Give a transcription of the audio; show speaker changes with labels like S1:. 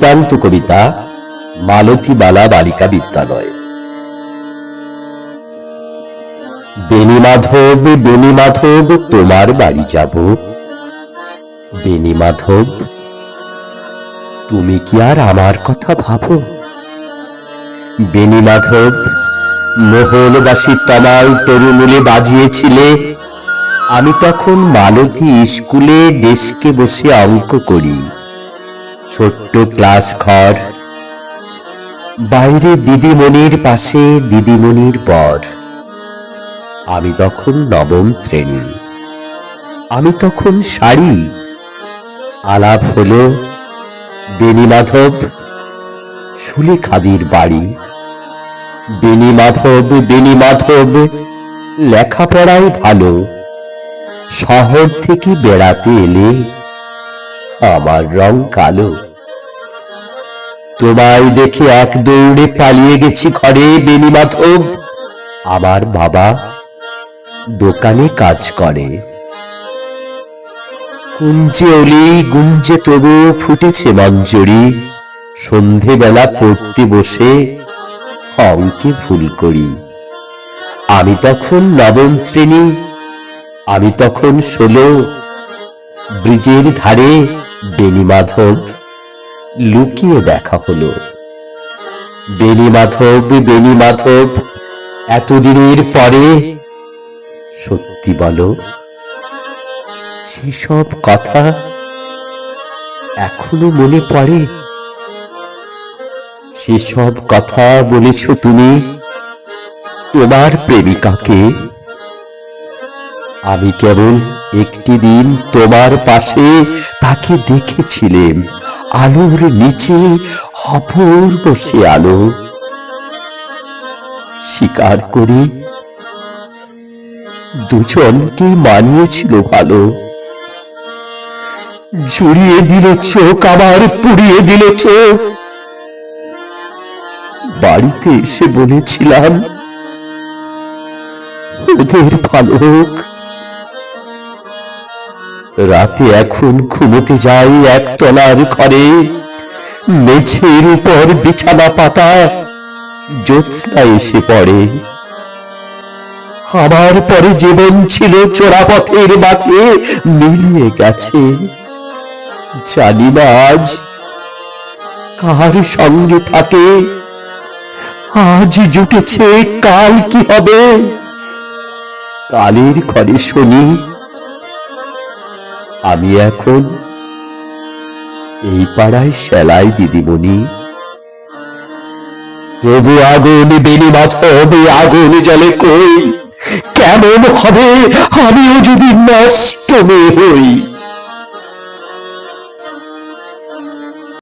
S1: বৃত্তান্ত কবিতা মালতীবালা বালিকা বিদ্যালয়। বেণীমাধব বেণীমাধব তোমার বাড়ি যাব। বেণীমাধব তুমি কি আর আমার কথা ভাবো? বেণীমাধব মোহনবাসী তমাল তরুমূলে বাজিয়েছিলে, আমি তখন মালতী স্কুলে ডেস্কে বসে অঙ্ক করি। ছোট্ট ক্লাস ঘর, বাইরে দিদিমণির পাশে দিদিমণির বর। আমি তখন নবম শ্রেণী, আমি তখন শাড়ি। আলাপ হলো বেণীমাধব সুলেখাদির বাড়ি। বেণীমাধব বেণীমাধব লেখাপড়ায় ভালো, শহর থেকে বেড়াতে এলে আমার রং কালো। তোমায় দেখে এক দৌড়ে পালিয়ে গেছি ঘরে বেণীমাধব। আমার বাবা দোকানে কাজ করে। কুঞ্জে অলি গুঞ্জে তবু ফুটেছে মঞ্জরি, সন্ধেবেলা পড়তে বসে অঙ্কে ভুল করি। আমি তখন নবম শ্রেণী, আমি তখন 16। ব্রিজের ধারে বেণীমাধব লুকিয়ে দেখা হলো। বেণীমাধব বেণীমাধব এতদিনের পরে সত্যি বলো, সেসব কথা এখনো মনে পড়ে? সেসব কথা বলেছ তুমি তোমার প্রেমিকাকে। আমি কেবল একটি দিন তোমার পাশে তাকে দেখেছিলাম, আলোর নিচে অপূর্ব সে আলো। স্বীকার করি দুজনকে মানিয়েছিল ভালো। জুড়িয়ে দিল চোখ, আবার পুড়িয়ে দিল চোখ। বাড়িতে এসে বলেছিলাম ওদের ভালো হোক। রাতে এখন ঘুমোতে যাই একতলার ঘরে, মেঝের উপর বিছানা পাতা, জ্যোৎস্না এসে পড়ে। আমার পরে জীবন ছিল চোরাপথের বাঁকে মিলিয়ে গেছে। জানি না আজ কার সঙ্গে থাকে, আজ জুটেছে কাল কি হবে। কালের ঘরে শুনি আমি এখন এই পাড়ায় সেলাই দিদিমণি। তবু আগুন বেণীমাধব আগুন জ্বলে কই, কেমন হবে আমিও যদি নষ্ট হই।